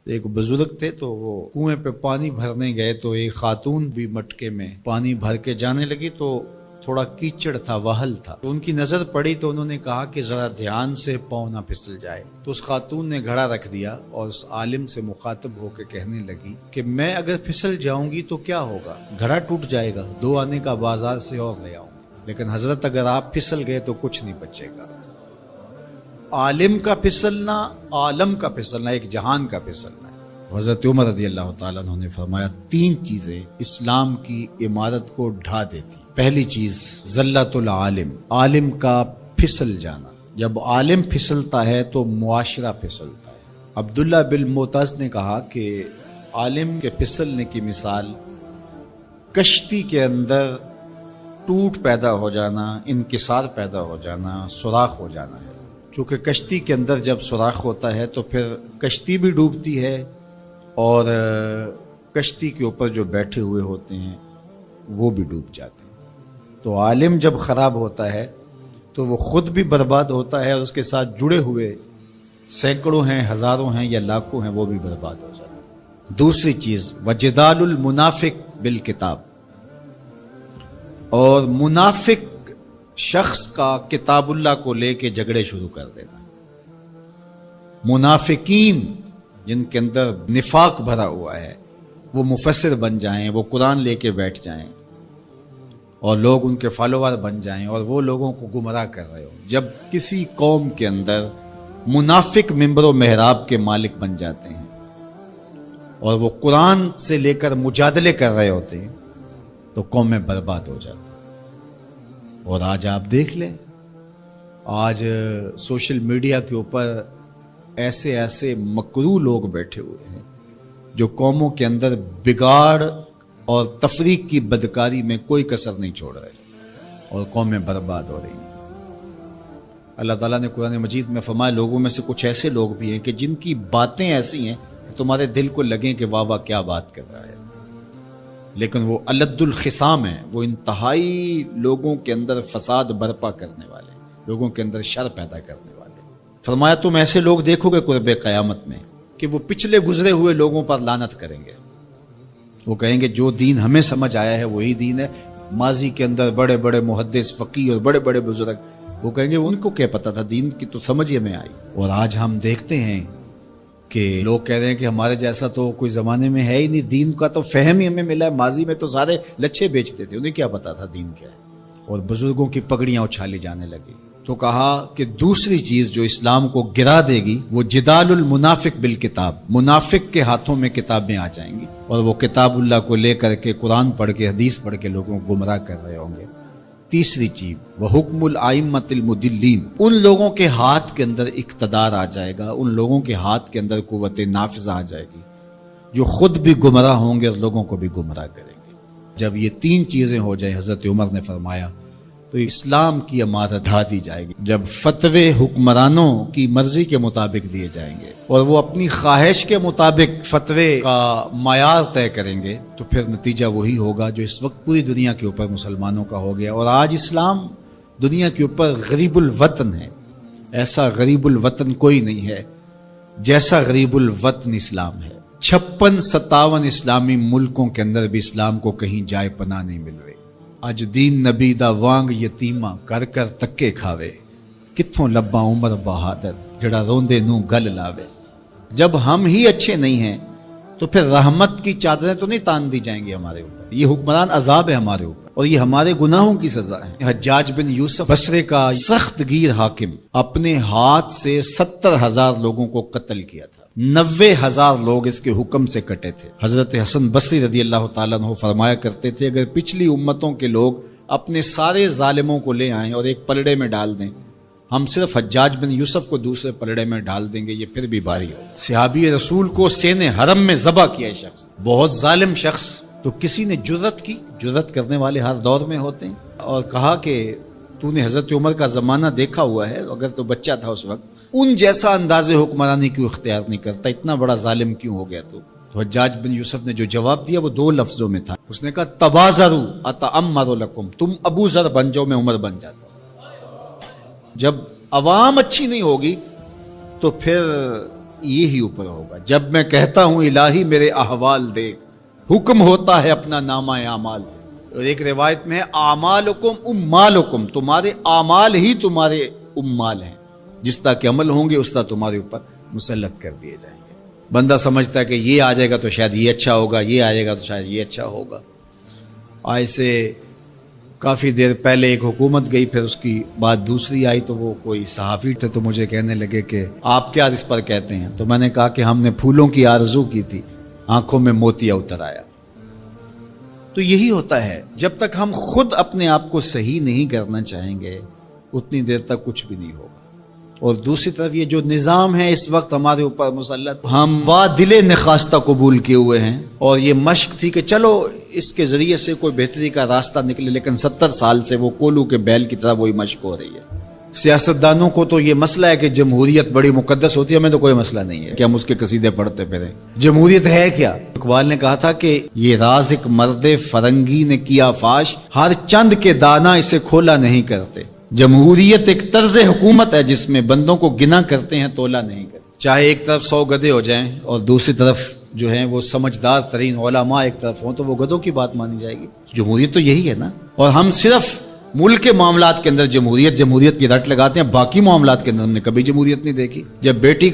ایک بزرگ تھے تو وہ کنویں پہ پانی بھرنے گئے تو ایک خاتون بھی مٹکے میں پانی بھر کے جانے لگی تو تھوڑا کیچڑ تھا، وہل تھا، تو ان کی نظر پڑی تو انہوں نے کہا کہ ذرا دھیان سے پاؤں نہ پھسل جائے. تو اس خاتون نے گھڑا رکھ دیا اور اس عالم سے مخاطب ہو کے کہنے لگی کہ میں اگر پھسل جاؤں گی تو کیا ہوگا، گھڑا ٹوٹ جائے گا، 2 آنے کا بازار سے اور لے آؤں گی، لیکن حضرت اگر آپ پھسل گئے تو کچھ نہیں بچے گا. عالم کا پھسلنا، عالم کا پھسلنا، ایک جہان کا پھسلنا ہے. حضرت عمر رضی اللہ تعالیٰ عنہ نے فرمایا 3 چیزیں اسلام کی عمارت کو ڈھا دیتی. پہلی چیز زلت العالم، عالم کا پھسل جانا. جب عالم پھسلتا ہے تو معاشرہ پھسلتا ہے. عبداللہ بن معتز نے کہا کہ عالم کے پھسلنے کی مثال کشتی کے اندر ٹوٹ پیدا ہو جانا، انکسار پیدا ہو جانا، سوراخ ہو جانا ہے. چونکہ کشتی کے اندر جب سوراخ ہوتا ہے تو پھر کشتی بھی ڈوبتی ہے اور کشتی کے اوپر جو بیٹھے ہوئے ہوتے ہیں وہ بھی ڈوب جاتے ہیں. تو عالم جب خراب ہوتا ہے تو وہ خود بھی برباد ہوتا ہے اور اس کے ساتھ جڑے ہوئے سینکڑوں ہیں، ہزاروں ہیں یا لاکھوں ہیں، وہ بھی برباد ہو جاتے ہیں. دوسری چیز وجدال المنافق بالکتاب، اور منافق شخص کا کتاب اللہ کو لے کے جھگڑے شروع کر دینا. منافقین جن کے اندر نفاق بھرا ہوا ہے وہ مفسر بن جائیں، وہ قرآن لے کے بیٹھ جائیں اور لوگ ان کے فالوور بن جائیں اور وہ لوگوں کو گمراہ کر رہے ہو. جب کسی قوم کے اندر منافق منبر و محراب کے مالک بن جاتے ہیں اور وہ قرآن سے لے کر مجادلے کر رہے ہوتے ہیں تو قومیں برباد ہو جاتی. اور آج آپ دیکھ لیں، آج سوشل میڈیا کے اوپر ایسے ایسے مکروہ لوگ بیٹھے ہوئے ہیں جو قوموں کے اندر بگاڑ اور تفریق کی بدکاری میں کوئی کسر نہیں چھوڑ رہے اور قومیں برباد ہو رہی ہیں. اللہ تعالیٰ نے قرآن مجید میں فرمایا لوگوں میں سے کچھ ایسے لوگ بھی ہیں کہ جن کی باتیں ایسی ہیں کہ تمہارے دل کو لگیں کہ واہ واہ کیا بات کر رہا ہے، لیکن وہ الد الخصام ہیں، وہ انتہائی لوگوں کے اندر فساد برپا کرنے والے، لوگوں کے اندر شر پیدا کرنے والے. فرمایا تم ایسے لوگ دیکھو گے قرب قیامت میں کہ وہ پچھلے گزرے ہوئے لوگوں پر لعنت کریں گے. وہ کہیں گے جو دین ہمیں سمجھ آیا ہے وہی دین ہے. ماضی کے اندر بڑے بڑے محدث، فقیہ اور بڑے بڑے بزرگ، وہ کہیں گے ان کو کیا پتا تھا، دین کی تو سمجھ ہی ہمیں آئی. اور آج ہم دیکھتے ہیں کہ لوگ کہہ رہے ہیں کہ ہمارے جیسا تو کوئی زمانے میں ہے ہی نہیں، دین کا تو فہم ہی ہمیں ملا ہے. ماضی میں تو سارے لچھے بیچتے تھے، انہیں کیا پتا تھا دین کیا ہے. اور بزرگوں کی پگڑیاں اچھالی جانے لگی. تو کہا کہ دوسری چیز جو اسلام کو گرا دے گی وہ جدال المنافق بالکتاب، منافق کے ہاتھوں میں کتابیں آ جائیں گی اور وہ کتاب اللہ کو لے کر کے قرآن پڑھ کے، حدیث پڑھ کے لوگوں کو گمراہ کر رہے ہوں گے. تیسری چیز وہ حکم الائمۃ المدلین، ان لوگوں کے ہاتھ کے اندر اقتدار آ جائے گا، ان لوگوں کے ہاتھ کے اندر قوت نافذہ آ جائے گی جو خود بھی گمراہ ہوں گے اور لوگوں کو بھی گمراہ کریں گے. جب یہ 3 چیزیں ہو جائیں، حضرت عمر نے فرمایا تو اسلام کی عمارت ڈھا دی جائے گی. جب فتوے حکمرانوں کی مرضی کے مطابق دیے جائیں گے اور وہ اپنی خواہش کے مطابق فتوے کا معیار طے کریں گے تو پھر نتیجہ وہی ہوگا جو اس وقت پوری دنیا کے اوپر مسلمانوں کا ہو گیا. اور آج اسلام دنیا کے اوپر غریب الوطن ہے. ایسا غریب الوطن کوئی نہیں ہے جیسا غریب الوطن اسلام ہے. 56-57 اسلامی ملکوں کے اندر بھی اسلام کو کہیں جائے پناہ نہیں مل رہی. اج دین نبی دا وانگ یتیمہ کر کر تکے کھاوے، کتھوں لبا عمر بہادر جڑا روندے نوں گل لاوے. جب ہم ہی اچھے نہیں ہیں تو پھر رحمت کی چادریں تو نہیں تان دی جائیں گی ہمارے اوپر. یہ حکمران عذاب ہے ہمارے اوپر اور یہ ہمارے گناہوں کی سزا ہے. حجاج بن یوسف بصرے کا سخت گیر حاکم اپنے ہاتھ سے 70,000 لوگوں کو قتل کیا تھا، 90,000 لوگ اس کے حکم سے کٹے تھے. حضرت حسن بصری رضی اللہ تعالیٰ عنہ فرمایا کرتے تھے اگر پچھلی امتوں کے لوگ اپنے سارے ظالموں کو لے آئیں اور ایک پلڑے میں ڈال دیں، ہم صرف حجاج بن یوسف کو دوسرے پلڑے میں ڈال دیں گے، یہ پھر بھی بھاری ہو. صحابی رسول کو سین حرم میں ذبح کیا شخص، بہت ظالم شخص. تو کسی نے جرت کی، جرت کرنے والے ہر دور میں ہوتے ہیں، اور کہا کہ تو نے حضرت عمر کا زمانہ دیکھا ہوا ہے، اگر تو بچہ تھا اس وقت، ان جیسا انداز حکمرانی کیوں اختیار نہیں کرتا، اتنا بڑا ظالم کیوں ہو گیا تو حجاج بن یوسف نے جو جواب دیا وہ 2 لفظوں میں تھا. اس نے کہا تبازروا اتعمر لکم، تم ابو ذر بن جاؤ میں عمر بن جاتا. جب عوام اچھی نہیں ہوگی تو پھر یہی اوپر ہوگا. جب میں کہتا ہوں الہی میرے احوال دیکھ، حکم ہوتا ہے اپنا نامہ اعمال. اور ایک روایت میں ہے اعمالکم امالکم، تمہارے اعمال ہی تمہارے امال ہیں، جس طرح کے عمل ہوں گے اس طرح تمہارے اوپر مسلط کر دیے جائیں گے. بندہ سمجھتا ہے کہ یہ آ جائے گا تو شاید یہ اچھا ہوگا، یہ آئے گا تو شاید یہ اچھا ہوگا. ایسے کافی دیر پہلے ایک حکومت گئی، پھر اس کی بعد دوسری آئی، تو وہ کوئی صحافی تھے تو مجھے کہنے لگے کہ آپ کیا اس پر کہتے ہیں؟ تو میں نے کہا کہ ہم نے پھولوں کی آرزو کی تھی، آنکھوں میں موتیا اتر آیا. تو یہی ہوتا ہے، جب تک ہم خود اپنے آپ کو صحیح نہیں کرنا چاہیں گے اتنی دیر تک کچھ بھی نہیں ہوگا. اور دوسری طرف یہ جو نظام ہے اس وقت ہمارے اوپر مسلط، ہم با دل نخواستہ قبول کیے ہوئے ہیں، اور یہ مشق تھی کہ چلو اس کے ذریعے سے کوئی بہتری کا راستہ نکلے، لیکن 70 سال سے وہ کولو کے بیل کی طرح وہی مشق ہو رہی ہے. سیاستدانوں کو تو یہ مسئلہ ہے کہ جمہوریت بڑی مقدس ہوتی ہے، ہمیں تو کوئی مسئلہ نہیں ہے کہ ہم اس کے قصیدے پڑھتے پھریں. جمہوریت ہے کیا؟ اقبال نے کہا تھا کہ یہ راز ایک مرد فرنگی نے کیا فاش، ہر چند کے دانا اسے کھولا نہیں کرتے. جمہوریت ایک طرز حکومت ہے جس میں بندوں کو گنا کرتے ہیں، تولا نہیں کرتے. چاہے ایک طرف 100 گدھے ہو جائیں اور دوسری طرف جو ہیں وہ سمجھدار ترین علماء ایک طرف ہوں، تو وہ گدھوں کی بات مانی جائے گی. جمہوریت تو یہی ہے نا. اور ہم صرف ملک کے معاملات کے اندر جمہوریت کی رٹ لگاتے ہیں، باقی معاملات کے اندر ہم نے کبھی جمہوریت نہیں دیکھی. جب بیٹے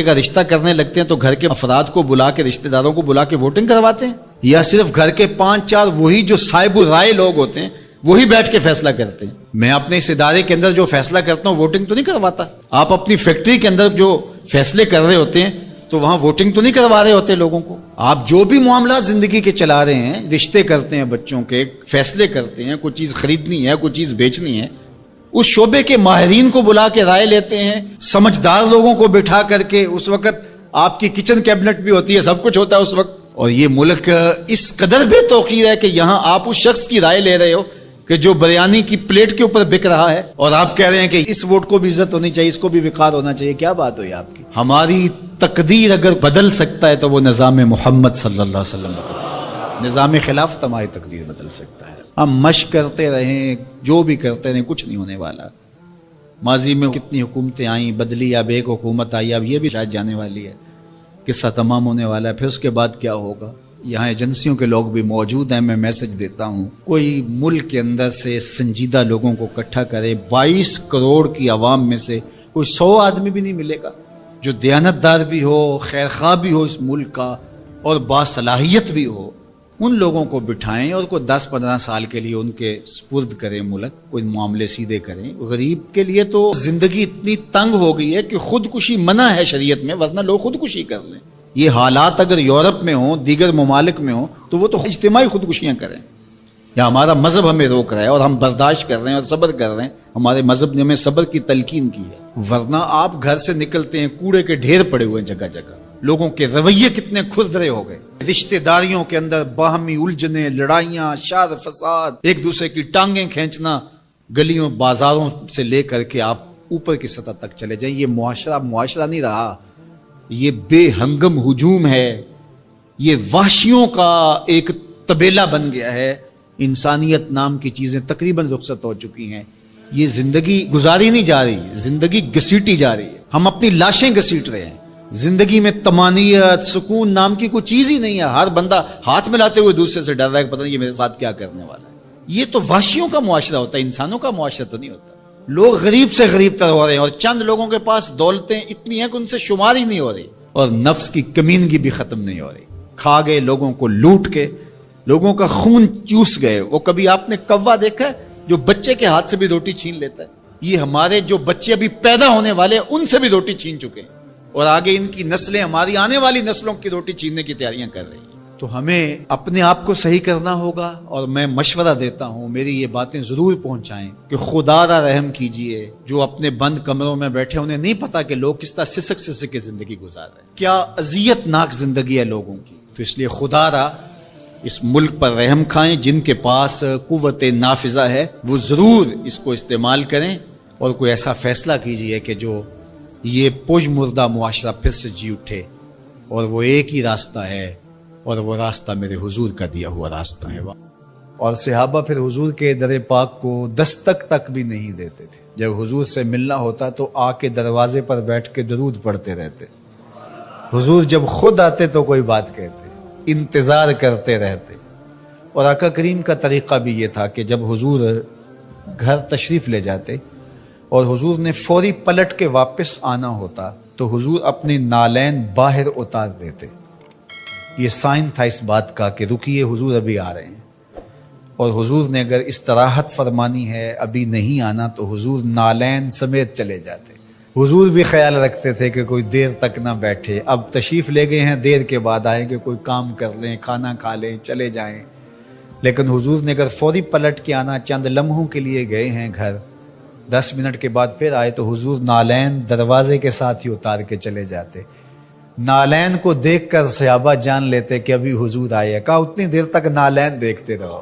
کا رشتہ کرنے لگتے ہیں تو گھر کے افراد کو بلا کے، رشتہ داروں کو بلا کے ووٹنگ کرواتے ہیں، یا صرف گھر کے 5-4 وہی جو صاحب الرائے لوگ ہوتے ہیں وہی بیٹھ کے فیصلہ کرتے ہیں؟ میں اپنے اس ادارے کے اندر جو فیصلہ کرتا ہوں ووٹنگ تو نہیں کرواتا. آپ اپنی فیکٹری کے اندر جو فیصلے کر رہے ہوتے ہیں تو وہاں ووٹنگ تو نہیں کروا رہے ہوتے لوگوں کو. آپ جو بھی معاملات زندگی کے چلا رہے ہیں، رشتے کرتے ہیں بچوں کے، فیصلے کرتے ہیں، کوئی چیز خریدنی ہے، کوئی چیز بیچنی ہے، اس شعبے کے ماہرین کو بلا کے رائے لیتے ہیں، سمجھدار لوگوں کو بٹھا کر کے. اس وقت آپ کی کچن کیبنٹ بھی ہوتی ہے، سب کچھ ہوتا ہے اس وقت. اور یہ ملک اس قدر بے توقیر ہے کہ یہاں آپ اس شخص کی رائے لے رہے ہو کہ جو بریانی کی پلیٹ کے اوپر بک رہا ہے، اور آپ کہہ رہے ہیں کہ اس ووٹ کو بھی عزت ہونی چاہیے، اس کو بھی وقار ہونا چاہیے. کیا بات ہوئی آپ کی؟ ہماری تقدیر اگر بدل سکتا ہے تو وہ نظام محمد صلی اللہ علیہ وسلم بدل سکتا ہے. نظام خلافت ہماری تقدیر بدل سکتا ہے. ہم مشق کرتے رہیں، جو بھی کرتے رہیں، کچھ نہیں ہونے والا. ماضی میں کتنی حکومتیں آئیں، بدلی، اب ایک حکومت آئی، اب یہ بھی شاید جانے والی ہے، قصہ تمام ہونے والا ہے. پھر اس کے بعد کیا ہوگا؟ یہاں ایجنسیوں کے لوگ بھی موجود ہیں. میں میسج دیتا ہوں، کوئی ملک کے اندر سے سنجیدہ لوگوں کو اکٹھا کرے. 22 کروڑ کی عوام میں سے کوئی 100 آدمی بھی نہیں ملے گا جو دیانتدار بھی ہو، خیرخواہ بھی ہو اس ملک کا، اور باصلاحیت بھی ہو. ان لوگوں کو بٹھائیں اور کوئی 10-15 سال کے لیے ان کے سپرد کریں ملک، کوئی معاملے سیدھے کریں. غریب کے لیے تو زندگی اتنی تنگ ہو گئی ہے کہ خودکشی منع ہے شریعت میں، ورنہ لوگ خودکشی کر لیں. یہ حالات اگر یورپ میں ہوں، دیگر ممالک میں ہوں، تو وہ تو اجتماعی خودکشیاں کریں. یا ہمارا مذہب ہمیں روک رہا ہے اور ہم برداشت کر رہے ہیں اور صبر کر رہے ہیں. ہمارے مذہب نے ہمیں صبر کی تلقین کی ہے. ورنہ آپ گھر سے نکلتے ہیں، کوڑے کے ڈھیر پڑے ہوئے ہیں جگہ جگہ. لوگوں کے رویے کتنے کھردرے ہو گئے. رشتہ داریوں کے اندر باہمی الجھنیں، لڑائیاں، شر فساد، ایک دوسرے کی ٹانگیں کھینچنا. گلیوں بازاروں سے لے کر کے آپ اوپر کی سطح تک چلے جائیں، یہ معاشرہ نہیں رہا. یہ بے ہنگم ہجوم ہے، یہ وحشیوں کا ایک طبیلہ بن گیا ہے. انسانیت نام کی چیزیں تقریباً رخصت ہو چکی ہیں. یہ زندگی گزاری نہیں جا رہی، زندگی گھسیٹی جا رہی ہے. ہم اپنی لاشیں گھسیٹ رہے ہیں. زندگی میں طمانینت، سکون نام کی کوئی چیز ہی نہیں ہے. ہر بندہ ہاتھ ملاتے ہوئے دوسرے سے ڈر رہا ہے کہ پتہ نہیں یہ میرے ساتھ کیا کرنے والا ہے. یہ تو وحشیوں کا معاشرہ ہوتا ہے، انسانوں کا معاشرہ تو نہیں ہوتا. لوگ غریب سے غریب تر ہو رہے ہیں، اور چند لوگوں کے پاس دولتیں اتنی ہیں کہ ان سے شمار ہی نہیں ہو رہی. اور نفس کی کمینگی بھی ختم نہیں ہو رہی. کھا گئے لوگوں کو لوٹ کے، لوگوں کا خون چوس گئے. وہ کبھی آپ نے کوا دیکھا ہے جو بچے کے ہاتھ سے بھی روٹی چھین لیتا ہے؟ یہ ہمارے جو بچے ابھی پیدا ہونے والے ہیں ان سے بھی روٹی چھین چکے ہیں، اور آگے ان کی نسلیں ہماری آنے والی نسلوں کی روٹی چھیننے کی تیاریاں کر رہی ہیں. تو ہمیں اپنے آپ کو صحیح کرنا ہوگا. اور میں مشورہ دیتا ہوں، میری یہ باتیں ضرور پہنچائیں کہ خدا را رحم کیجئے. جو اپنے بند کمروں میں بیٹھے، انہیں نہیں پتا کہ لوگ کس طرح سسک کے زندگی گزار رہے ہیں، کیا اذیت ناک زندگی ہے لوگوں کی. تو اس لیے خدا را اس ملک پر رحم کھائیں. جن کے پاس قوت نافذہ ہے وہ ضرور اس کو استعمال کریں، اور کوئی ایسا فیصلہ کیجئے کہ جو یہ پج مردہ معاشرہ پھر سے جی اٹھے. اور وہ ایک ہی راستہ ہے، اور وہ راستہ میرے حضور کا دیا ہوا راستہ ہے. اور صحابہ پھر حضور کے در پاک کو دستک تک بھی نہیں دیتے تھے. جب حضور سے ملنا ہوتا تو آ کے دروازے پر بیٹھ کے درود پڑھتے رہتے. حضور جب خود آتے تو کوئی بات کہتے، انتظار کرتے رہتے۔ اور آقا کریم کا طریقہ بھی یہ تھا کہ جب حضور گھر تشریف لے جاتے اور حضور نے فوری پلٹ کے واپس آنا ہوتا تو حضور اپنے نالین باہر اتار دیتے۔ یہ سائن تھا اس بات کا کہ رکیے، حضور ابھی آ رہے ہیں۔ اور حضور نے اگر استراحت فرمانی ہے، ابھی نہیں آنا، تو حضور نالین سمیت چلے جاتے۔ حضور بھی خیال رکھتے تھے کہ کوئی دیر تک نہ بیٹھے، اب تشریف لے گئے ہیں، دیر کے بعد آئیں گے، کوئی کام کر لیں، کھانا کھا لیں، چلے جائیں۔ لیکن حضور نے اگر فوری پلٹ کے آنا، چند لمحوں کے لیے گئے ہیں گھر، 10 منٹ کے بعد پھر آئے، تو حضور نالین دروازے کے ساتھ ہی اتار کے چلے جاتے۔ نالین کو دیکھ کر صحابہ جان لیتے کہ ابھی حضور آئے۔ کہا اتنی دیر تک نالین دیکھتے رہو،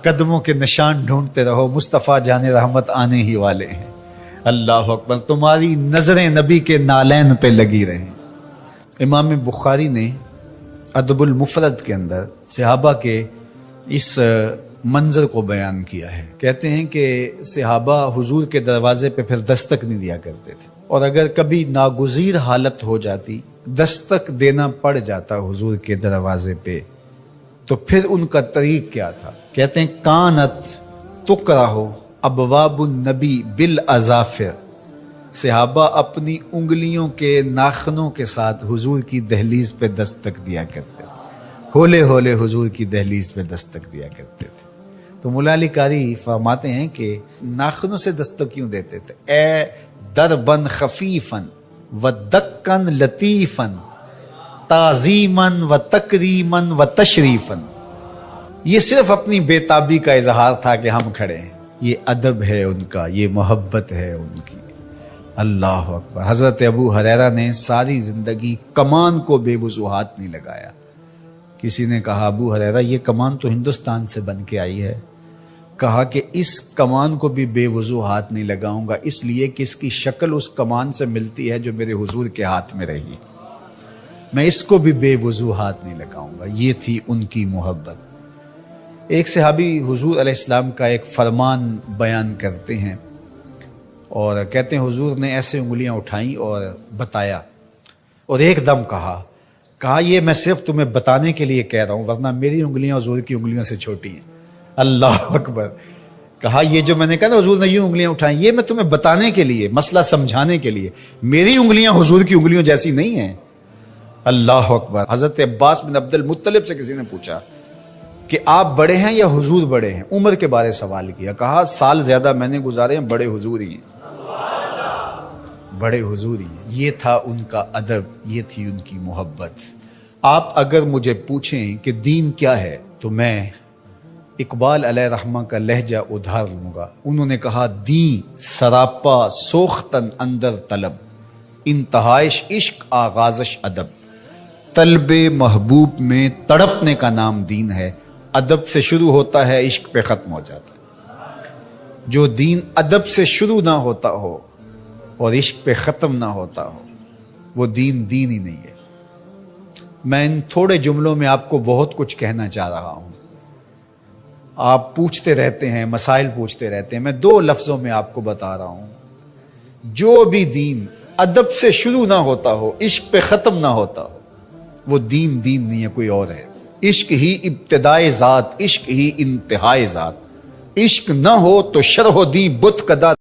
قدموں کے نشان ڈھونڈتے رہو، مصطفیٰ جان رحمت آنے ہی والے ہیں۔ اللہ اکبر، تمہاری نظریں نبی کے نالین پہ لگی رہیں۔ امام بخاری نے ادب المفرد کے اندر صحابہ کے اس منظر کو بیان کیا ہے۔ کہتے ہیں کہ صحابہ حضور کے دروازے پہ پھر دستک نہیں دیا کرتے تھے، اور اگر کبھی ناگزیر حالت ہو جاتی، دستک دینا پڑ جاتا حضور کے دروازے پہ، تو پھر ان کا طریق کیا تھا؟ کہتے ہیں کانت تقرہ ابواب النبی بالاظافر، صحابہ اپنی انگلیوں کے ناخنوں کے ساتھ حضور کی دہلیز پہ دستک دیا کرتے تھے، ہولے ہولے حضور کی دہلیز پہ دستک دیا کرتے تھے۔ تو مولا علی قاری فرماتے ہیں کہ ناخنوں سے دستک کیوں دیتے تھے؟ اے دربن خفیفن و دکن لطیفن تعظیمن و تکریمن و تشریفن۔ یہ صرف اپنی بے تابی کا اظہار تھا کہ ہم کھڑے ہیں، یہ ادب ہے ان کا، یہ محبت ہے ان کی۔ اللہ اکبر۔ حضرت ابو ہریرہ نے ساری زندگی کمان کو بے وضوحات نہیں لگایا۔ کسی نے کہا ابو ہریرہ یہ کمان تو ہندوستان سے بن کے آئی ہے، کہا کہ اس کمان کو بھی بے وضوحات نہیں لگاؤں گا، اس لیے کہ اس کی شکل اس کمان سے ملتی ہے جو میرے حضور کے ہاتھ میں رہی، میں اس کو بھی بے وضوحات نہیں لگاؤں گا۔ یہ تھی ان کی محبت۔ ایک صحابی حضور علیہ السلام کا ایک فرمان بیان کرتے ہیں اور کہتے ہیں حضور نے ایسے انگلیاں اٹھائیں اور بتایا، اور ایک دم کہا یہ میں صرف تمہیں بتانے کے لیے کہہ رہا ہوں، ورنہ میری انگلیاں حضور کی انگلیوں سے چھوٹی ہیں۔ اللہ اکبر۔ کہا یہ جو میں نے کہا نا حضور نے یوں انگلیاں اٹھائیں، یہ میں تمہیں بتانے کے لیے، مسئلہ سمجھانے کے لیے، میری انگلیاں حضور کی انگلیوں جیسی نہیں ہیں۔ اللہ اکبر۔ حضرت عباس بن عبد المطلب سے کسی نے پوچھا کہ آپ بڑے ہیں یا حضور بڑے ہیں؟ عمر کے بارے سوال کیا، کہا سال زیادہ میں نے گزارے ہیں، بڑے حضور ہی ہیں، بڑے حضور ہی ہیں۔ یہ تھا ان کا ادب، یہ تھی ان کی محبت۔ آپ اگر مجھے پوچھیں کہ دین کیا ہے تو میں اقبال علیہ رحمہ کا لہجہ ادھار لوں گا۔ انہوں نے کہا دین سراپا سوختن اندر طلب، انتہائش عشق آغازش ادب۔ طلب محبوب میں تڑپنے کا نام دین ہے، ادب سے شروع ہوتا ہے، عشق پہ ختم ہو جاتا ہے۔ جو دین ادب سے شروع نہ ہوتا ہو اور عشق پہ ختم نہ ہوتا ہو، وہ دین ہی نہیں ہے۔ میں ان تھوڑے جملوں میں آپ کو بہت کچھ کہنا چاہ رہا ہوں۔ آپ پوچھتے رہتے ہیں، مسائل پوچھتے رہتے ہیں، میں 2 لفظوں میں آپ کو بتا رہا ہوں۔ جو بھی دین ادب سے شروع نہ ہوتا ہو، عشق پہ ختم نہ ہوتا ہو، وہ دین نہیں ہے، کوئی اور ہے۔ عشق ہی ابتدائے ذات، عشق ہی انتہائے ذات۔ عشق نہ ہو تو شرح و دین بت کدا